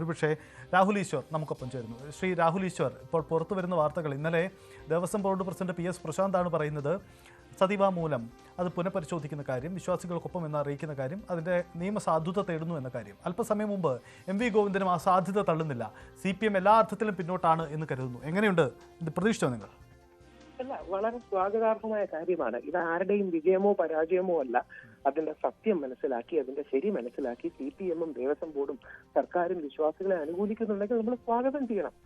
ഒരുപക്ഷെ രാഹുൽ ഈശ്വർ നമുക്കൊപ്പം ചേരുന്നു. ശ്രീ രാഹുൽ ഈശ്വർ, ഇപ്പോൾ പുറത്തു വരുന്ന വാർത്തകൾ, ഇന്നലെ ദേവസ്വം ബോർഡ് പ്രസിഡന്റ് PS പ്രശാന്താണ് പറയുന്നത്, സതിവാങ്മൂലം അത് പുനഃപരിശോധിക്കുന്ന കാര്യം, വിശ്വാസികൾക്കൊപ്പം എന്ന് അറിയിക്കുന്ന കാര്യം, അതിൻ്റെ നിയമസാധുത തേടുന്നു എന്ന കാര്യം. അല്പസമയം മുമ്പ് MV ഗോവിന്ദനും ആ സാധ്യത തള്ളുന്നില്ല. CPM എല്ലാ അർത്ഥത്തിലും പിന്നോട്ടാണ് എന്ന് കരുതുന്നു. എങ്ങനെയുണ്ട് ഇത്, പ്രതീക്ഷിച്ചോ നിങ്ങൾ? അല്ല, വളരെ സ്വാഗതാർഹമായ കാര്യമാണ്. ഇത് ആരുടെയും വിജയമോ പരാജയമോ അല്ല. അതിന്റെ സത്യം മനസ്സിലാക്കി, അതിന്റെ ശരി മനസ്സിലാക്കി CPM-ഉം ദേവസ്വം ബോർഡും സർക്കാരും വിശ്വാസികളെ അനുകൂലിക്കുന്നുണ്ടെങ്കിൽ നമ്മൾ സ്വാഗതം ചെയ്യണം.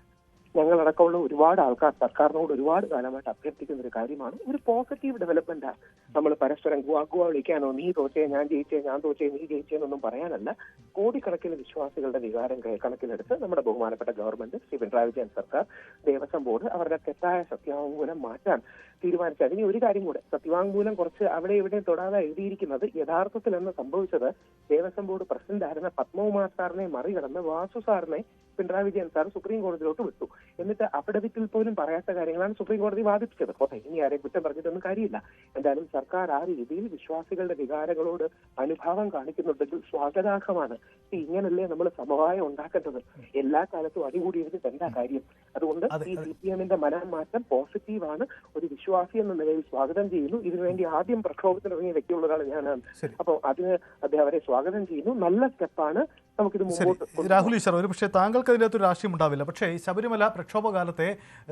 ഞങ്ങളടക്കമുള്ള ഒരുപാട് ആൾക്കാർ സർക്കാരിനോട് ഒരുപാട് കാലമായിട്ട് അഭ്യർത്ഥിക്കുന്ന ഒരു കാര്യമാണ്. ഒരു പോസിറ്റീവ് ഡെവലപ്മെന്റാണ്. നമ്മൾ പരസ്പരം ഗുവാ വിളിക്കാനോ നീ തോച്ചേ ഞാൻ ജയിച്ചേ ഞാൻ തോച്ചേ നീ ജയിച്ചേന്നൊന്നും പറയാനല്ല. കോടിക്കണക്കിന് വിശ്വാസികളുടെ വികാരം കണക്കിലെടുത്ത് നമ്മുടെ ബഹുമാനപ്പെട്ട ഗവൺമെന്റ്, ശ്രീ പിണറായി വിജയൻ സർക്കാർ, ദേവസ്വം ബോർഡ് അവരുടെ തെറ്റായ സത്യവാങ്മൂലം മാറ്റാൻ തീരുമാനിച്ചത്. ഇനി ഒരു കാര്യം കൂടെ, സത്യവാങ്മൂലം കുറച്ച് അവിടെ ഇവിടെ തൊടാതെ എഴുതിയിരിക്കുന്നത് യഥാർത്ഥത്തിൽ എന്ന് സംഭവിച്ചത് ദേവസ്വം ബോർഡ് പ്രസിഡന്റ് ആയിരുന്ന പത്മകുമാർ സാറിനെ മറികടന്ന് വാസു സാറിനെ പിണറായി വിജയൻ സാർ സുപ്രീം കോടതിയിലോട്ട് വിട്ടു. എന്നിട്ട് അഫിഡവിറ്റിൽ പോലും പറയാത്ത കാര്യങ്ങളാണ് സുപ്രീം കോടതി വാദിപ്പിച്ചത്. ഓക്കെ, ഇനി ആരെയും കുറ്റം പറഞ്ഞിട്ടൊന്നും കാര്യമില്ല. എന്തായാലും സർക്കാർ ആ രീതിയിൽ വിശ്വാസികളുടെ വികാരങ്ങളോട് അനുഭാവം കാണിക്കുന്നുണ്ടെങ്കിൽ സ്വാഗതാർഹമാണ്. ഇങ്ങനല്ലേ നമ്മൾ സമവായം ഉണ്ടാക്കേണ്ടത്? എല്ലാ കാലത്തും അടികൂടി ഇരുന്നിട്ട് എന്താ കാര്യം? അതുകൊണ്ട് ഈ CPM-ന്റെ മനംമാറ്റം പോസിറ്റീവാണ്. ഒരു വിശ്വാസി എന്ന നിലയിൽ സ്വാഗതം ചെയ്യുന്നു. ഇതിനുവേണ്ടി ആദ്യം പ്രക്ഷോഭത്തിനിറങ്ങിയ വ്യക്തിയുള്ള ഒരാൾ ഞാനാണ്. അപ്പോൾ അതിന് അദ്ദേഹം അവരെ സ്വാഗതം ചെയ്യുന്നു. നല്ല സ്റ്റെപ്പാണ്. നമുക്കിത് മുമ്പോട്ട്. രാഹുൽ ഈശ്വർ, ഒരു പക്ഷേ താങ്കൾക്ക് അതിനകത്തൊരു രാഷ്ട്രീയം ഉണ്ടാവില്ല. പക്ഷേ ശബരിമല പ്രക്ഷോഭകാലത്തെ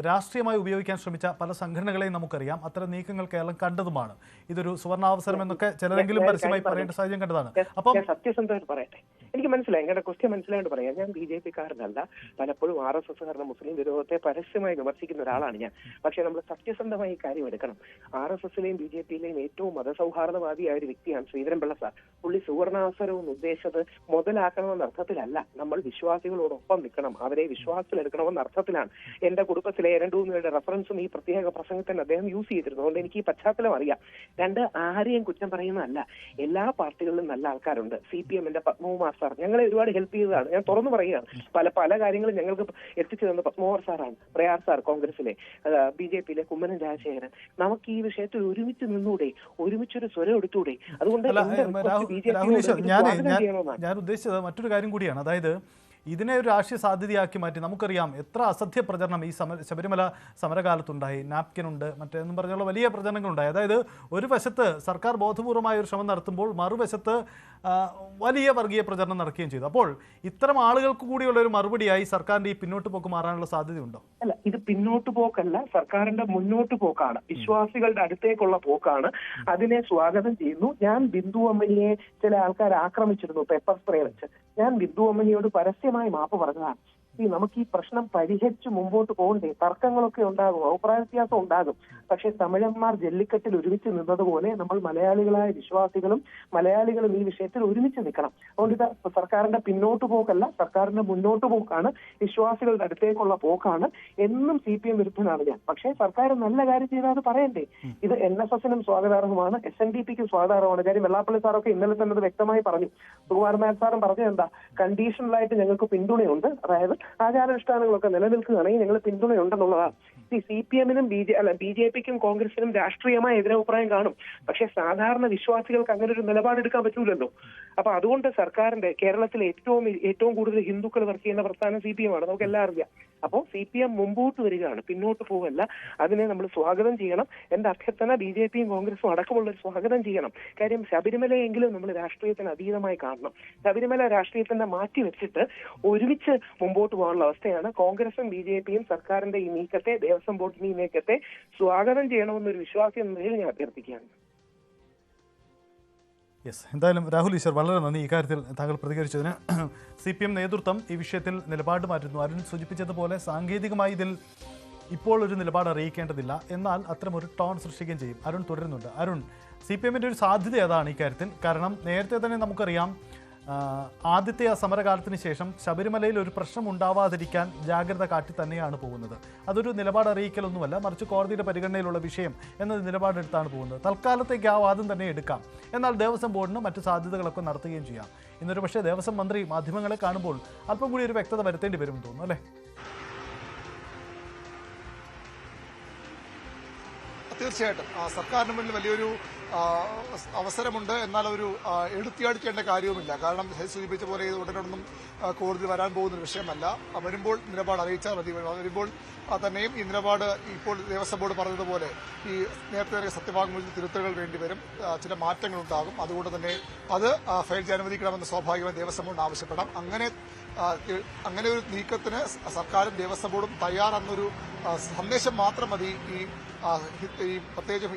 രാഷ്ട്രീയമായി ഉപയോഗിക്കാൻ ശ്രമിച്ച പല സംഘടനകളെയും നമുക്കറിയാം. അത്തരം നീക്കങ്ങൾ കേരളം കണ്ടതുമാണ്. ഇതൊരു സുവർണാവസരം എന്നൊക്കെ ചിലരെങ്കിലും പരസ്യമായി പറയേണ്ട സാഹചര്യം കണ്ടതാണ്. അപ്പം സത്യസന്ധമായിട്ട് പറയട്ടെ, എനിക്ക് മനസ്സിലായി, എങ്ങളുടെ ക്വസ്റ്റ്യൻ മനസ്സിലായിട്ട് പറയാം. ഞാൻ BJP-കാരനല്ല. പലപ്പോഴും RSS-കാരുടെ മുസ്ലിം വിരോധത്തെ പരസ്യമായി വിമർശിക്കുന്ന ഒരാളാണ് ഞാൻ. പക്ഷെ നമ്മൾ സത്യസന്ധമായി ഈ കാര്യം എടുക്കണം. RSS-ലെയും BJP-യിലെയും ഏറ്റവും മതസൗഹാർദ്ദവാദിയായ ഒരു വ്യക്തിയാണ് ശ്രീധരൻപിള്ള സാർ. പുള്ളി സുവർണാവസരവും ഉദ്ദേശിച്ചത് മുതലാക്കണമെന്ന അർത്ഥത്തിലല്ല. നമ്മൾ വിശ്വാസികളോടൊപ്പം നിൽക്കണം, അവരെ വിശ്വാസത്തിലെടുക്കണമെന്ന അർത്ഥത്തിലാണ്. എന്റെ കുടുംബത്തിലെ 2-3 പേരുടെ റെഫറൻസും ഈ പ്രത്യേക പ്രസംഗത്തിന് അദ്ദേഹം യൂസ് ചെയ്തിരുന്നു. അതുകൊണ്ട് എനിക്ക് ഈ പശ്ചാത്തലം അറിയാം. ആരെയും കുറ്റം പറയുന്നതല്ല. എല്ലാ പാർട്ടികളിലും നല്ല ആൾക്കാരുണ്ട്. CPM-ന്റെ പത്മകുമാർ സാർ ഞങ്ങളെ ഒരുപാട് ഹെൽപ്പ് ചെയ്തതാണ്. ഞാൻ തുറന്നു പറയുകയാണ്. പല കാര്യങ്ങളും ഞങ്ങൾക്ക് എത്തിച്ചു തന്ന പത്മകുമാർ സാറാണ്. പ്രയാർ സാർ കോൺഗ്രസിലെ, BJP-ലെ കുമ്മനം രാജശേഖരൻ. നമുക്ക് ഈ വിഷയത്തിൽ ഒരുമിച്ച് നിന്നൂടെ? ഒരുമിച്ചൊരു സ്വരം എടുത്തൂടെ? അതുകൊണ്ട് ഞാൻ ഉദ്ദേശിച്ചത് മറ്റൊരു കാര്യം കൂടിയാണ്. അതായത് ഇതിനെ ഒരു രാഷ്ട്രീയ സാധ്യതയാക്കി മാറ്റി. നമുക്കറിയാം എത്ര അസത്യ പ്രചരണം ഈ ശബരിമല സമരകാലത്തുണ്ടായി. നാപ്കിനുണ്ട്, മറ്റേന്നും പറഞ്ഞുള്ള വലിയ പ്രചരണങ്ങളുണ്ടായി. അതായത് ഒരു വശത്ത് സർക്കാർ ബോധപൂർവമായ ഒരു ശ്രമം നടത്തുമ്പോൾ മറുവശത്ത് വലിയ വർഗീയ പ്രചരണം നടക്കുകയും ചെയ്തു. അപ്പോൾ ഇത്തരം ആളുകൾക്ക് കൂടിയുള്ള ഒരു മറുപടിയായി സർക്കാരിന്റെ ഈ പിന്നോട്ട് പോക്ക് മാറാനുള്ള സാധ്യതയുണ്ടോ? അല്ല, ഇത് പിന്നോട്ട് പോക്കല്ല, സർക്കാരിന്റെ മുന്നോട്ട് പോക്കാണ്. വിശ്വാസികളുടെ അടുത്തേക്കുള്ള പോക്കാണ്. അതിനെ സ്വാഗതം ചെയ്യുന്നു. ഞാൻ ബിന്ദു അമ്മണിയെ ചില ആൾക്കാർ ആക്രമിച്ചിരുന്നു പെപ്പർ സ്പ്രേ വെച്ച്. ഞാൻ ബിന്ദു അമ്മണിയോട് പരസ്യമായി മാപ്പ് പറഞ്ഞതാണ്. നമുക്ക് ഈ പ്രശ്നം പരിഹരിച്ച് മുമ്പോട്ട് പോകണ്ടേ? തർക്കങ്ങളൊക്കെ ഉണ്ടാകും, അഭിപ്രായ വ്യത്യാസം ഉണ്ടാകും. പക്ഷെ തമിഴന്മാർ ജല്ലിക്കെട്ടിൽ ഒരുമിച്ച് നിന്നതുപോലെ നമ്മൾ മലയാളികളായ വിശ്വാസികളും മലയാളികളും ഈ വിഷയത്തിൽ ഒരുമിച്ച് നിൽക്കണം. അതുകൊണ്ട് ഇത് സർക്കാരിന്റെ പിന്നോട്ട് പോക്കല്ല, സർക്കാരിന്റെ മുന്നോട്ട് പോക്കാണ്, വിശ്വാസികളുടെ അടുത്തേക്കുള്ള പോക്കാണ്. എന്നും CPM വിരുദ്ധനാണ് ഞാൻ. പക്ഷേ സർക്കാർ നല്ല കാര്യം ചെയ്താൽ അത് പറയണ്ടേ? ഇത് NSS-നും സ്വാഗതാർഹമാണ്, SNDP-ക്കും സ്വാഗതാർഹമാണ്. കാര്യം വെള്ളാപ്പള്ളി സാറൊക്കെ ഇന്നലെ തന്നെ അത് വ്യക്തമായി പറഞ്ഞു. സുകുമാരൻ സാറും പറഞ്ഞത് എന്താ? കണ്ടീഷണലായിട്ട് ഞങ്ങൾക്ക് പിന്തുണയുണ്ട്. അതായത് ആചാരാനുഷ്ഠാനങ്ങളൊക്കെ നിലനിൽക്കുകയാണെങ്കിൽ ഞങ്ങൾ പിന്തുണയുണ്ടെന്നുള്ളതാണ്. CPM-നും BJP-ക്കും കോൺഗ്രസിനും രാഷ്ട്രീയമായ എതിരഭിപ്രായം കാണും. പക്ഷെ സാധാരണ വിശ്വാസികൾക്ക് അങ്ങനെ ഒരു നിലപാടെടുക്കാൻ പറ്റൂലല്ലോ. അപ്പൊ അതുകൊണ്ട് സർക്കാരിന്റെ കേരളത്തിലെ ഏറ്റവും കൂടുതൽ ഹിന്ദുക്കൾ വർക്ക് ചെയ്യുന്ന പ്രസ്ഥാനം CPM-ആണ്. നമുക്ക് എല്ലാം അറിയാം. അപ്പോൾ CPM മുമ്പോട്ട് വരികയാണ്, പിന്നോട്ട് പോകല്ല. അതിനെ നമ്മൾ സ്വാഗതം ചെയ്യണം. എന്റെ അഭ്യർത്ഥന BJP-യും കോൺഗ്രസും അടക്കമുള്ള സ്വാഗതം ചെയ്യണം. കാര്യം ശബരിമലയെങ്കിലും നമ്മൾ രാഷ്ട്രീയത്തിന് അതീതമായി കാണണം. ശബരിമല രാഷ്ട്രീയത്തിന്റെ മാറ്റി വെച്ചിട്ട് ഒരുമിച്ച് മുമ്പോട്ട് പോകാനുള്ള അവസ്ഥയാണ്. കോൺഗ്രസും BJP-യും സർക്കാരിന്റെ ഈ നീക്കത്തെ, ദേവസ്വം ബോർഡിന്റെ ഈ നീക്കത്തെ സ്വാഗതം ചെയ്യണമെന്നൊരു വിശ്വാസി എന്ന നിലയിൽ ഞാൻ അഭ്യർത്ഥിക്കുകയാണ്. എന്തായാലും രാഹുൽ ഈശ്വർ, വളരെ നന്ദി ഈ കാര്യത്തിൽ താങ്കൾ പ്രതികരിച്ചതിന്. CPM നേതൃത്വം ഈ വിഷയത്തിൽ നിലപാട് മാറ്റുന്നു. അരുൺ സൂചിപ്പിച്ചതുപോലെ സാങ്കേതികമായി ഇതിൽ ഇപ്പോൾ ഒരു നിലപാട് അറിയിക്കേണ്ടതില്ല, എന്നാൽ അത്തരം ഒരു ടോൺ സൃഷ്ടിക്കുകയും ചെയ്യും. അരുൺ തുടരുന്നുണ്ട്. അരുൺ, CPM-ന്റെ ഒരു സാധ്യത ഏതാണ് ഈ കാര്യത്തിൽ? കാരണം നേരത്തെ തന്നെ നമുക്കറിയാം, ആദ്യത്തെ ആ സമരകാലത്തിന് ശേഷം ശബരിമലയിൽ ഒരു പ്രശ്നം ഉണ്ടാവാതിരിക്കാൻ ജാഗ്രത കാട്ടി തന്നെയാണ് പോകുന്നത്. അതൊരു നിലപാട് അറിയിക്കലൊന്നുമല്ല, മറിച്ച് കോടതിയുടെ പരിഗണനയിലുള്ള വിഷയം എന്ന നിലപാടെടുത്താണ് പോകുന്നത്. തൽക്കാലത്തേക്ക് ആ വാദം തന്നെ എടുക്കാം. എന്നാൽ ദേവസ്വം ബോർഡിന് മറ്റു സാധ്യതകളൊക്കെ നടത്തുകയും ചെയ്യാം. ഇന്നൊരു പക്ഷേ ദേവസ്വം മന്ത്രി മാധ്യമങ്ങളെ കാണുമ്പോൾ അല്പം കൂടി ഒരു വ്യക്തത വരുത്തേണ്ടി വരുമെന്ന് തോന്നുന്നു, അല്ലേ? തീർച്ചയായിട്ടും സർക്കാരിന് മുന്നിൽ വലിയൊരു അവസരമുണ്ട്. എന്നാൽ ഒരു എടുത്തിയാടിക്കേണ്ട കാര്യവുമില്ല. കാരണം സൂചിപ്പിച്ച പോലെ ഇത് ഉടനൊന്നും കോടതി വരാൻ പോകുന്ന ഒരു വിഷയമല്ല. വരുമ്പോൾ നിലപാട് അറിയിച്ചാൽ മതി. വരുമ്പോൾ തന്നെയും ഈ നിലപാട് ഇപ്പോൾ ദേവസ്വം ബോർഡ് പറഞ്ഞതുപോലെ ഈ നേരത്തെ സത്യവാങ്മൂലത്തിൽ തിരുത്തലുകൾ വേണ്ടിവരും, ചില മാറ്റങ്ങൾ ഉണ്ടാകും. അതുകൊണ്ട് തന്നെ അത് ഫയൽ ചെയ്യാൻ അനുവദിക്കണമെന്ന് സ്വാഭാവികമായി ദേവസ്വം ബോർഡിന് ആവശ്യപ്പെടാം. അങ്ങനെ ഒരു നീക്കത്തിന് സർക്കാരും ദേവസ്വം ബോർഡും തയ്യാറെന്നൊരു സന്ദേശം മാത്രം മതി ഈ പ്രത്യേകിച്ച്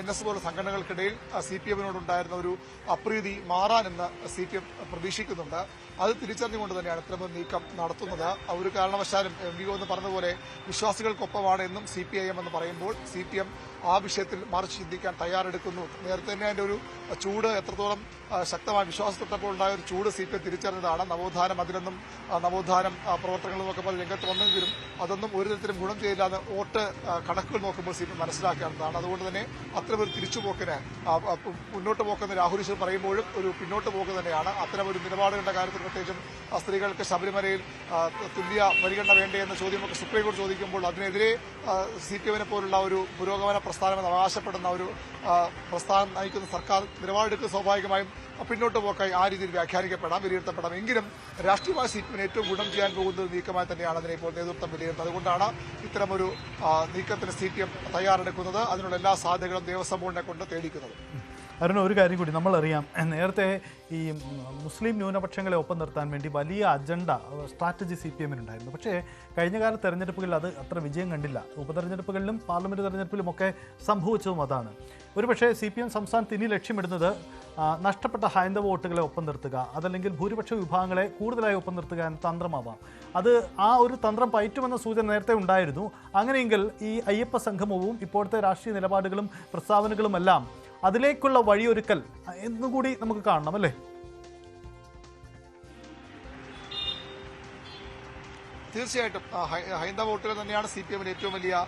NS പോലുള്ള സംഘടനകൾക്കിടയിൽ CPM-നോടുണ്ടായിരുന്ന ഒരു അപ്രീതി മാറാനെന്ന് CPM പ്രതീക്ഷിക്കുന്നുണ്ട്. അത് തിരിച്ചറിഞ്ഞുകൊണ്ട് തന്നെയാണ് ഇത്തരമൊരു നീക്കം നടത്തുന്നത്. ഒരു കാരണവശാലും MVO എന്ന് പറഞ്ഞതുപോലെ വിശ്വാസികൾക്കൊപ്പമാണ് എന്നും CPIM എന്ന് പറയുമ്പോൾ CPM ആ വിഷയത്തിൽ മറിച്ച് ചിന്തിക്കാൻ തയ്യാറെടുക്കുന്നു. നേരത്തെ തന്നെ അതിന്റെ ഒരു ചൂട് എത്രത്തോളം ശക്തമായ വിശ്വാസത്തൊട്ടപ്പോൾ ഉണ്ടായ ഒരു ചൂട് CPM തിരിച്ചറിഞ്ഞതാണ്. നവോത്ഥാനം അതിലൊന്നും നവോത്ഥാനം പ്രവർത്തനങ്ങളും ഒക്കെ പോലെ രംഗത്ത് വന്നെങ്കിലും അതൊന്നും ഒരു തരത്തിലും ഗുണം ചെയ്യില്ലാതെ വോട്ട് കണക്കുകൾ നോക്കുമ്പോൾ CPM മനസ്സിലാക്കേണ്ടതാണ്. അതുകൊണ്ട് തന്നെ അത്തരമൊരു തിരിച്ചുപോക്കിന് മുന്നോട്ട് പോക്കെന്ന് രാഹുൽ ഈശ്വർ പറയുമ്പോഴും ഒരു പിന്നോട്ട് പോക്ക് തന്നെയാണ്. അത്തരമൊരു നിലപാടുകളുടെ കാര്യത്തിൽ പ്രത്യേകിച്ചും സ്ത്രീകൾക്ക് ശബരിമലയിൽ തുല്യ പരിഗണന വേണ്ടേ എന്ന ചോദ്യമൊക്കെ സുപ്രീംകോടതി ചോദിക്കുമ്പോൾ അതിനെതിരെ CPM-നെ പോലുള്ള ഒരു പുരോഗമന പ്രസ്ഥാനമെന്ന് അവകാശപ്പെടുന്ന ഒരു പ്രസ്ഥാനം നയിക്കുന്ന സർക്കാർ നിലപാടെടുക്കുന്ന സ്വാഭാവികമായും പിന്നോട്ട് പോക്കായി ആ രീതിയിൽ വ്യാഖ്യാനിക്കപ്പെടാം, വിലയിരുത്തപ്പെടാം. എങ്കിലും രാഷ്ട്രീയമായ CPM-ന് ഏറ്റവും ഗുണം ചെയ്യാൻ പോകുന്ന ഒരു നീക്കമായി തന്നെയാണ് അതിനെ ഇപ്പോൾ നേതൃത്വം വിലയിരുത്തുന്നത്. അതുകൊണ്ടാണ് ഇത്തരമൊരു നീക്കത്തിന് CPM തയ്യാറെടുക്കുന്നത്. അതിനുള്ള എല്ലാ സാധ്യതകളും ദേവസ്വം ബോർഡിനെ കൊണ്ട് തേടിക്കുന്നത്. അരുൺ, ഒരു കാര്യം കൂടി നമ്മളറിയാം, നേരത്തെ ഈ മുസ്ലിം ന്യൂനപക്ഷങ്ങളെ ഒപ്പം നിർത്താൻ വേണ്ടി വലിയ അജണ്ട സ്ട്രാറ്റജി CPM-നുണ്ടായിരുന്നു. പക്ഷേ കഴിഞ്ഞ കാല തെരഞ്ഞെടുപ്പുകളിൽ അത് അത്ര വിജയം കണ്ടില്ല. ഉപതെരഞ്ഞെടുപ്പുകളിലും പാർലമെന്റ് തെരഞ്ഞെടുപ്പിലുമൊക്കെ സംഭവിച്ചതും അതാണ്. ഒരുപക്ഷേ CPM സംസ്ഥാനത്ത് ഇനി ലക്ഷ്യമിടുന്നത് നഷ്ടപ്പെട്ട ഹൈന്ദവ വോട്ടുകളെ ഒപ്പം നിർത്തുക, അതല്ലെങ്കിൽ ഭൂരിപക്ഷ വിഭാഗങ്ങളെ കൂടുതലായി ഒപ്പം നിർത്തുക എന്ന തന്ത്രമാവാം. അത് ആ ഒരു തന്ത്രം പയറ്റുമെന്ന സൂചന നേരത്തെ ഉണ്ടായിരുന്നു. അങ്ങനെയെങ്കിൽ ഈ അയ്യപ്പ സംഗമവും ഇപ്പോഴത്തെ രാഷ്ട്രീയ നിലപാടുകളും പ്രസ്താവനകളുമെല്ലാം അതിലേക്കുള്ള വഴിയൊരുക്കൽ എന്നുകൂടി നമുക്ക് കാണണം, അല്ലേ? തീർച്ചയായിട്ടും ഹൈന്ദവ വോട്ടുകൾ തന്നെയാണ് CPM-ന് ഏറ്റവും വലിയ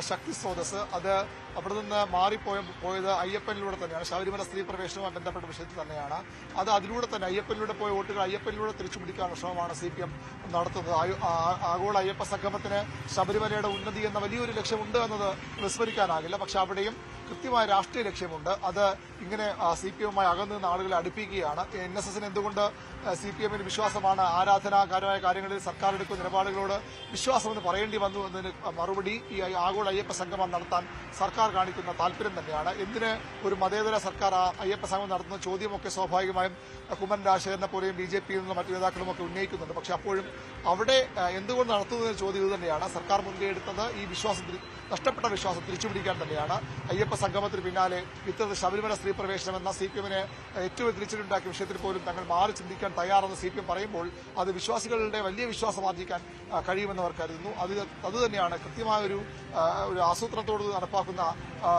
ശക്തി സ്രോതസ്. അത് അവിടെ നിന്ന് പോയത് അയ്യപ്പനിലൂടെ തന്നെയാണ്. ശബരിമല സ്ത്രീ പ്രവേശനവുമായി ബന്ധപ്പെട്ട വിഷയത്തിൽ തന്നെയാണ്. അതിലൂടെ തന്നെ അയ്യപ്പനിലൂടെ പോയ വോട്ടുകൾ അയ്യപ്പനിലൂടെ തിരിച്ചുപിടിക്കാനുള്ള ശ്രമമാണ് CPM നടത്തുന്നത്. ആഗോള അയ്യപ്പ സംഗമത്തിന് ശബരിമലയുടെ ഉന്നതി എന്ന വലിയൊരു ലക്ഷ്യമുണ്ട് എന്നത് വിസ്മരിക്കാനാകില്ല. പക്ഷെ അവിടെയും കൃത്യമായ രാഷ്ട്രീയ ലക്ഷ്യമുണ്ട്. അത് ഇങ്ങനെ CPM-മായി അകന്നു നിന്ന് ആളുകളെ അടുപ്പിക്കുകയാണ്. NSS-ന് എന്തുകൊണ്ട് CPM-ന് വിശ്വാസമാണ്, ആരാധനാകാരമായ കാര്യങ്ങളിൽ സർക്കാർ എടുക്കുന്ന നിലപാടുകളോട് വിശ്വാസമെന്ന് പറയേണ്ടി വന്നു എന്നതിന് മറുപടി ഈ ആഗോള അയ്യപ്പ സംഗമം നടത്താൻ സർക്കാർ കാണിക്കുന്ന താല്പര്യം തന്നെയാണ്. എന്തിന് ഒരു മതേതര സർക്കാർ അയ്യപ്പ സംഗമം നടത്തുന്ന ചോദ്യമൊക്കെ സ്വാഭാവികമായും കുമ്മനം രാജശേഖരനെ പോലെയും BJP-യിൽ നിന്നും മറ്റു നേതാക്കളുമൊക്കെ ഉന്നയിക്കുന്നുണ്ട്. പക്ഷെ അപ്പോഴും അവിടെ എന്തുകൊണ്ട് നടത്തുന്നതിന് ചോദ്യം ഇത് തന്നെയാണ്. സർക്കാർ മുൻകൈ എടുത്തത് ഈ നഷ്ടപ്പെട്ട വിശ്വാസം തിരിച്ചുപിടിക്കാൻ തന്നെയാണ്. അയ്യപ്പ സംഗമത്തിന് പിന്നാലെ ഇത്തരത്തിൽ ശബരിമല സ്ത്രീ പ്രവേശനം എന്ന CPM-ന് ഏറ്റവും തിരിച്ചടിയുണ്ടാക്കിയ വിഷയത്തിൽ പോലും തങ്ങൾ മാറി ചിന്തിക്കാൻ തയ്യാറെന്ന് CPM പറയുമ്പോൾ അത് വിശ്വാസികളുടെ വലിയ വിശ്വാസം ആർജിക്കാൻ കഴിയുമെന്ന് അവർ കരുതുന്നു. അത് തന്നെയാണ് കൃത്യമായ ഒരു ആസൂത്രണത്തോട് നടപ്പാക്കുന്ന